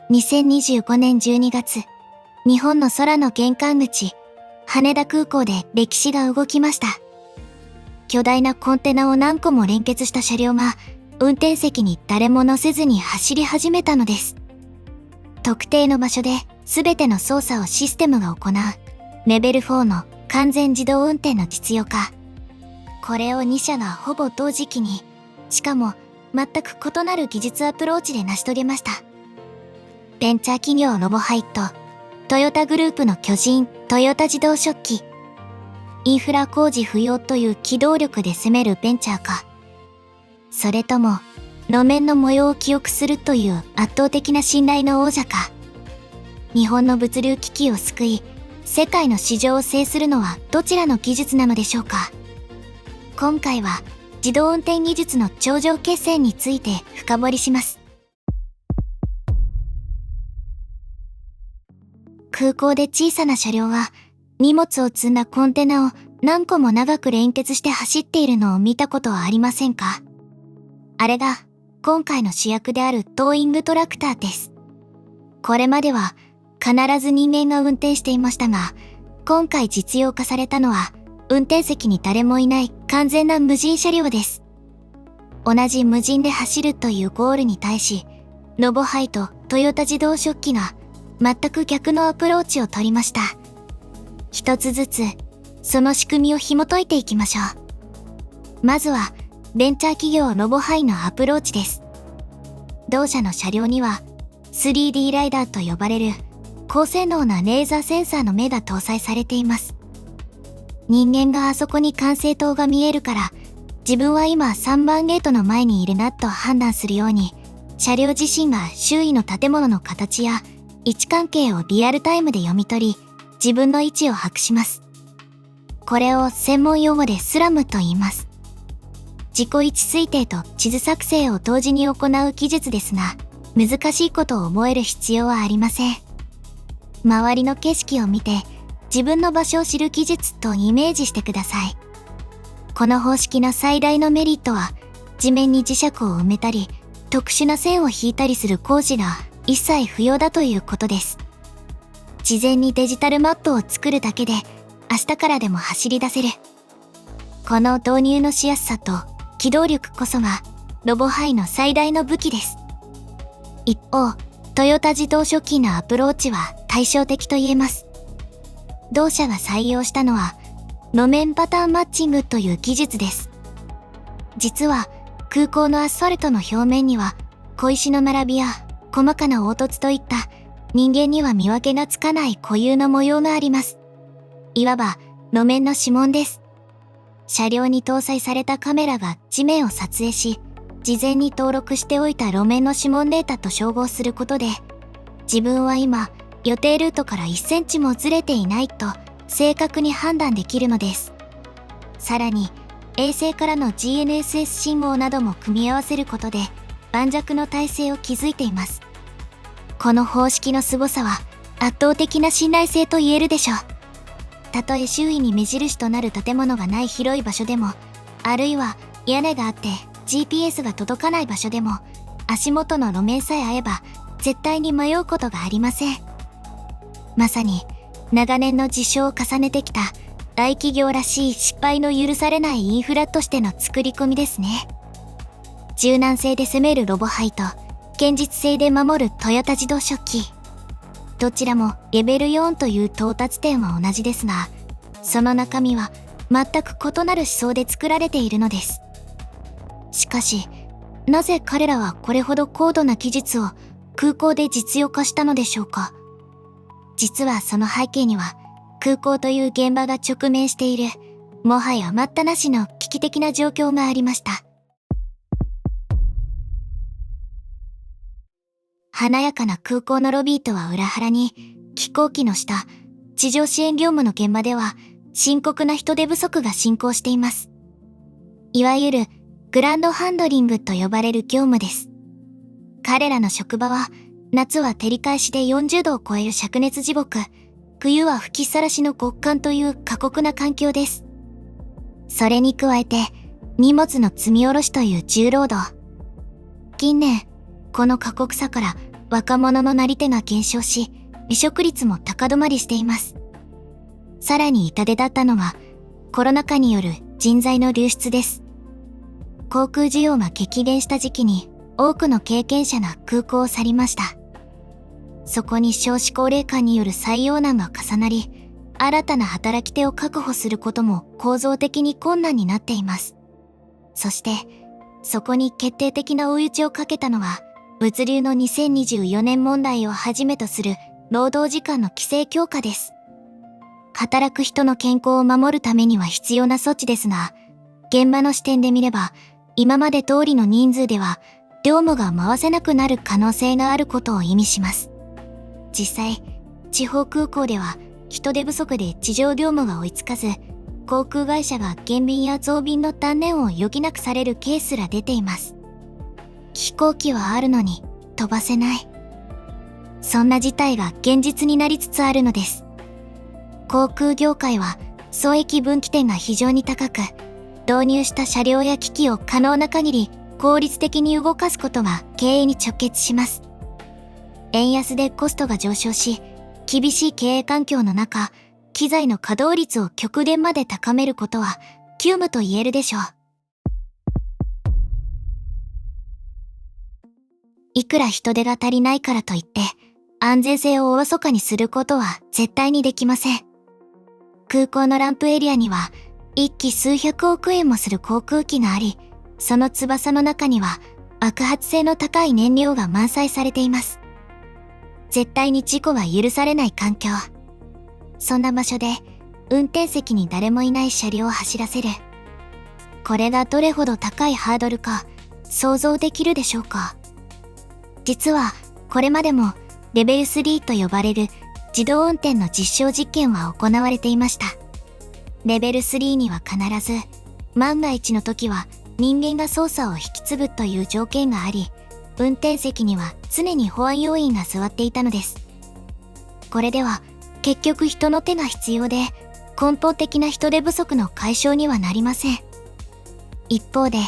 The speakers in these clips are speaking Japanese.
2025年12月、日本の空の玄関口、羽田空港で歴史が動きました。巨大なコンテナを何個も連結した車両が、運転席に誰も乗せずに走り始めたのです。特定の場所で全ての操作をシステムが行う、レベル4の完全自動運転の実用化。これを2社がほぼ同時期に、しかも全く異なる技術アプローチで成し遂げました。ベンチャー企業ロボハイと、トヨタグループの巨人トヨタ自動織機。インフラ工事不要という機動力で攻めるベンチャーか。それとも、路面の模様を記憶するという圧倒的な信頼の王者か。日本の物流危機を救い、世界の市場を制するのはどちらの技術なのでしょうか。今回は、自動運転技術の頂上決戦について深掘りします。空港で小さな車両は荷物を積んだコンテナを何個も長く連結して走っているのを見たことはありませんか？あれが今回の主役であるトーイングトラクターです。これまでは必ず人間が運転していましたが、今回実用化されたのは運転席に誰もいない完全な無人車両です。同じ無人で走るというゴールに対し、ロボハイとトヨタ自動織機が全く逆のアプローチを取りました。一つずつ、その仕組みを紐解いていきましょう。まずは、ベンチャー企業ロボハイのアプローチです。同社の車両には、3D ライダーと呼ばれる、高性能なレーザーセンサーの目が搭載されています。人間があそこに管制塔が見えるから、自分は今3番ゲートの前にいるなと判断するように、車両自身が周囲の建物の形や、位置関係をリアルタイムで読み取り、自分の位置を把握します。これを専門用語でスラムと言います。自己位置推定と地図作成を同時に行う技術ですが、難しいことを覚える必要はありません。周りの景色を見て、自分の場所を知る技術とイメージしてください。この方式の最大のメリットは、地面に磁石を埋めたり、特殊な線を引いたりする工事が一切不要だということです。事前にデジタルマップを作るだけで明日からでも走り出せる。この導入のしやすさと機動力こそがロボハイの最大の武器です。一方、トヨタ自動織機のアプローチは対照的と言えます。同社が採用したのは路面パターンマッチングという技術です。実は空港のアスファルトの表面には小石の並びや細かな凹凸といった人間には見分けがつかない固有の模様があります。いわば路面の指紋です。車両に搭載されたカメラが地面を撮影し、事前に登録しておいた路面の指紋データと照合することで、自分は今予定ルートから1センチもずれていないと正確に判断できるのです。さらに衛星からの GNSS 信号なども組み合わせることで盤石の体制を築いています。この方式の凄さは圧倒的な信頼性と言えるでしょう。たとえ周囲に目印となる建物がない広い場所でも、あるいは屋根があって GPS が届かない場所でも、足元の路面さえ合えば絶対に迷うことがありません。まさに長年の実証を重ねてきた大企業らしい失敗の許されないインフラとしての作り込みですね。柔軟性で攻めるロボハイと堅実性で守るトヨタ自動織機。どちらもレベル4という到達点は同じですが、その中身は全く異なる思想で作られているのです。しかし、なぜ彼らはこれほど高度な技術を空港で実用化したのでしょうか。実はその背景には、空港という現場が直面している、もはや待ったなしの危機的な状況がありました。華やかな空港のロビーとは裏腹に、飛行機の下、地上支援業務の現場では、深刻な人手不足が進行しています。いわゆる、グランドハンドリングと呼ばれる業務です。彼らの職場は、夏は照り返しで40度を超える灼熱地獄、冬は吹きさらしの極寒という過酷な環境です。それに加えて、荷物の積み下ろしという重労働。近年、この過酷さから若者のなり手が減少し、離職率も高止まりしています。さらに痛手だったのが、コロナ禍による人材の流出です。航空需要が激減した時期に、多くの経験者が空港を去りました。そこに少子高齢化による採用難が重なり、新たな働き手を確保することも構造的に困難になっています。そして、そこに決定的な追い打ちをかけたのが、物流の2024年問題をはじめとする労働時間の規制強化です。働く人の健康を守るためには必要な措置ですが、現場の視点で見れば、今まで通りの人数では、業務が回せなくなる可能性があることを意味します。実際、地方空港では人手不足で地上業務が追いつかず、航空会社が減便や増便の断念を余儀なくされるケースら出ています。飛行機はあるのに飛ばせない。そんな事態が現実になりつつあるのです。航空業界は損益分岐点が非常に高く、導入した車両や機器を可能な限り効率的に動かすことが経営に直結します。円安でコストが上昇し、厳しい経営環境の中、機材の稼働率を極限まで高めることは急務と言えるでしょう。いくら人手が足りないからといって、安全性をおろそかにすることは絶対にできません。空港のランプエリアには、一機数百億円もする航空機があり、その翼の中には爆発性の高い燃料が満載されています。絶対に事故は許されない環境。そんな場所で運転席に誰もいない車両を走らせる。これがどれほど高いハードルか想像できるでしょうか。実はこれまでもレベル3と呼ばれる自動運転の実証実験は行われていました。レベル3には必ず万が一の時は人間が操作を引き継ぐという条件があり、運転席には常に保安要員が座っていたのです。これでは結局人の手が必要で、根本的な人手不足の解消にはなりません。一方で、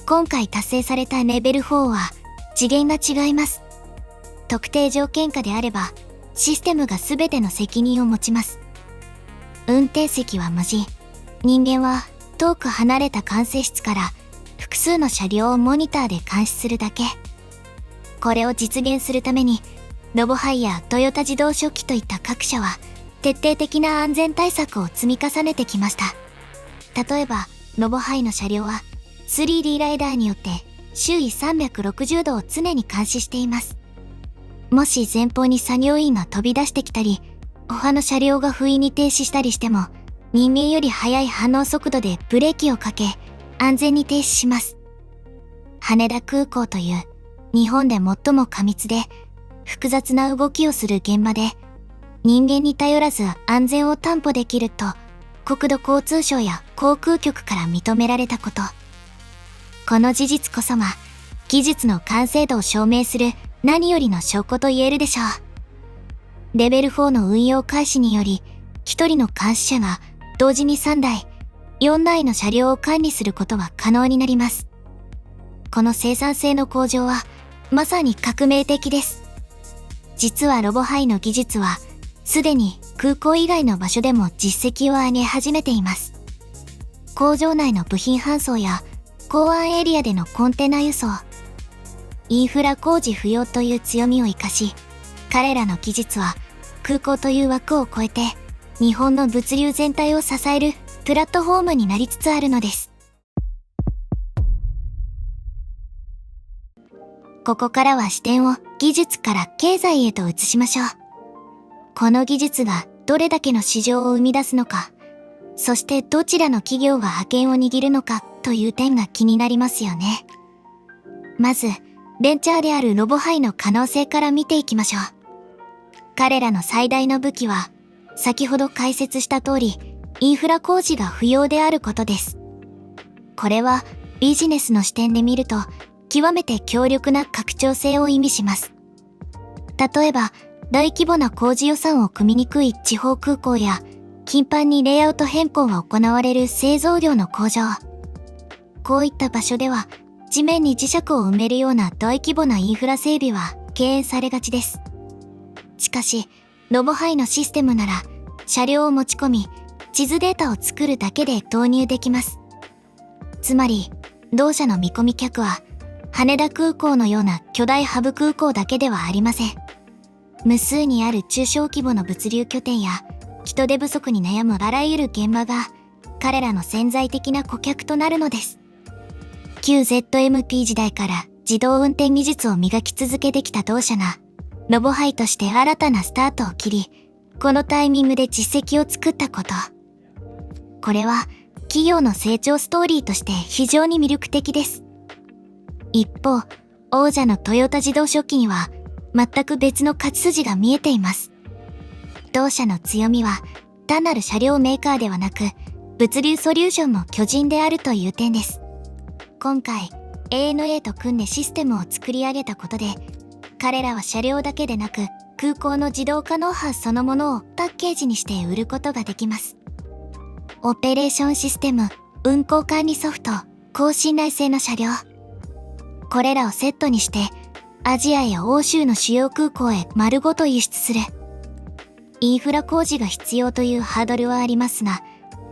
今回達成されたレベル4は次元が違います。特定条件下であれば、システムが全ての責任を持ちます。運転席は無人。人間は遠く離れた管制室から複数の車両をモニターで監視するだけ。これを実現するために、ロボハイやトヨタ自動織機といった各社は徹底的な安全対策を積み重ねてきました。例えば、ロボハイの車両は 3D ライダーによって周囲360度を常に監視しています。もし前方に作業員が飛び出してきたり、他の車両が不意に停止したりしても、人間より速い反応速度でブレーキをかけ、安全に停止します。羽田空港という日本で最も過密で複雑な動きをする現場で、人間に頼らず安全を担保できると国土交通省や航空局から認められたこと。この事実こそが技術の完成度を証明する何よりの証拠と言えるでしょう。レベル4の運用開始により、一人の監視者が同時に3台、4台の車両を管理することは可能になります。この生産性の向上はまさに革命的です。実はロボハイの技術はすでに空港以外の場所でも実績を上げ始めています。工場内の部品搬送や港湾エリアでのコンテナ輸送、インフラ工事不要という強みを生かし、彼らの技術は空港という枠を超えて日本の物流全体を支えるプラットフォームになりつつあるのです。ここからは視点を技術から経済へと移しましょう。この技術がどれだけの市場を生み出すのか、そしてどちらの企業が覇権を握るのかという点が気になりますよね。まず、ベンチャーであるロボハイの可能性から見ていきましょう。彼らの最大の武器は、先ほど解説した通り、インフラ工事が不要であることです。これはビジネスの視点で見ると、極めて強力な拡張性を意味します。例えば、大規模な工事予算を組みにくい地方空港や、頻繁にレイアウト変更が行われる製造業の工場。こういった場所では、地面に磁石を埋めるような大規模なインフラ整備は敬遠されがちです。しかし、ロボハイのシステムなら、車両を持ち込み、地図データを作るだけで導入できます。つまり、同社の見込み客は、羽田空港のような巨大ハブ空港だけではありません。無数にある中小規模の物流拠点や、人手不足に悩むあらゆる現場が、彼らの潜在的な顧客となるのです。旧 ZMP 時代から自動運転技術を磨き続けてきた同社が、ロボハイとして新たなスタートを切り、このタイミングで実績を作ったこと。これは、企業の成長ストーリーとして非常に魅力的です。一方、王者のトヨタ自動食器には、全く別の勝ち筋が見えています。同社の強みは、単なる車両メーカーではなく、物流ソリューションの巨人であるという点です。今回、ANA と組んでシステムを作り上げたことで、彼らは車両だけでなく、空港の自動化ノウハウそのものをパッケージにして売ることができます。オペレーションシステム、運行管理ソフト、高信頼性の車両。これらをセットにして、アジアや欧州の主要空港へ丸ごと輸出する。インフラ工事が必要というハードルはありますが、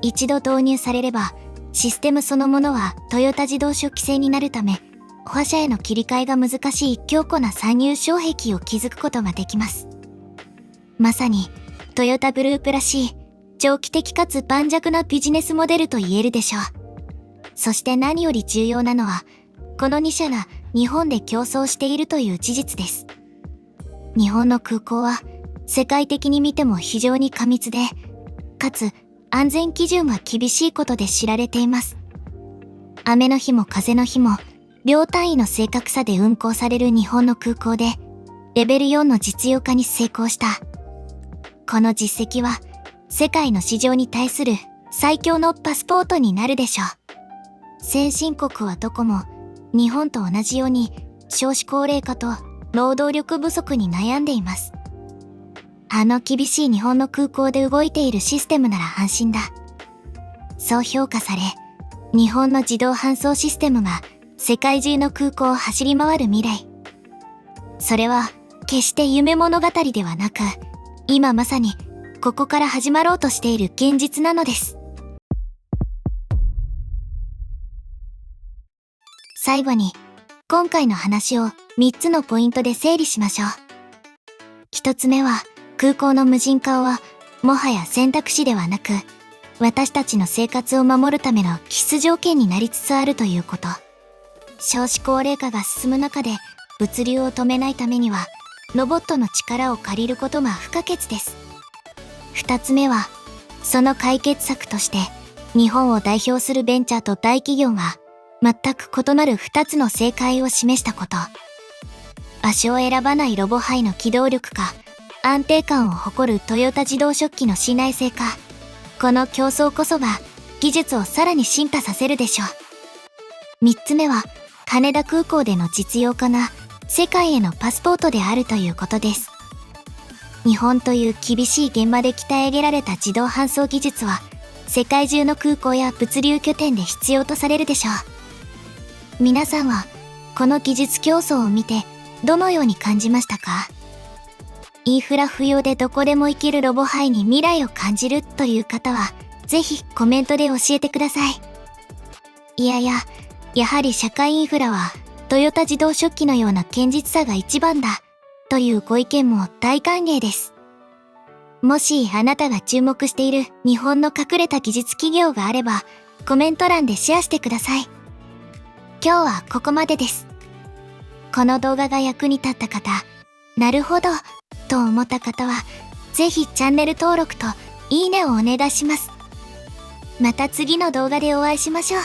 一度導入されれば、システムそのものはトヨタ自動食器製になるため、他社への切り替えが難しい強固な参入障壁を築くことができます。まさに、トヨタグループらしい、長期的かつ盤石なビジネスモデルと言えるでしょう。そして何より重要なのは、この2社が日本で競争しているという事実です。日本の空港は世界的に見ても非常に過密で、かつ安全基準が厳しいことで知られています。雨の日も風の日も秒単位の正確さで運航される日本の空港で、レベル4の実用化に成功した。この実績は、世界の市場に対する最強のパスポートになるでしょう。先進国はどこも日本と同じように少子高齢化と労働力不足に悩んでいます。あの厳しい日本の空港で動いているシステムなら安心だ。そう評価され、日本の自動搬送システムが世界中の空港を走り回る未来。それは決して夢物語ではなく、今まさにここから始まろうとしている現実なのです。最後に、今回の話を3つのポイントで整理しましょう。1つ目は、空港の無人化は、もはや選択肢ではなく、私たちの生活を守るための必須条件になりつつあるということ。少子高齢化が進む中で、物流を止めないためには、ロボットの力を借りることが不可欠です。2つ目は、その解決策として、日本を代表するベンチャーと大企業が、全く異なる2つの正解を示したこと。場所を選ばないロボハイの機動力か、安定感を誇るトヨタ自動食器の信頼性か、この競争こそが技術をさらに進化させるでしょう。3つ目は、羽田空港での実用化が世界へのパスポートであるということです。日本という厳しい現場で鍛え上げられた自動搬送技術は、世界中の空港や物流拠点で必要とされるでしょう。皆さんは、この技術競争を見て、どのように感じましたか？インフラ不要でどこでも行けるロボハイに未来を感じるという方は、ぜひコメントで教えてください。やはり社会インフラは、トヨタ自動食器のような堅実さが一番だ、というご意見も大歓迎です。もしあなたが注目している日本の隠れた技術企業があれば、コメント欄でシェアしてください。今日はここまでです。この動画が役に立った方、なるほど、と思った方は、ぜひチャンネル登録といいねをお願いします。また次の動画でお会いしましょう。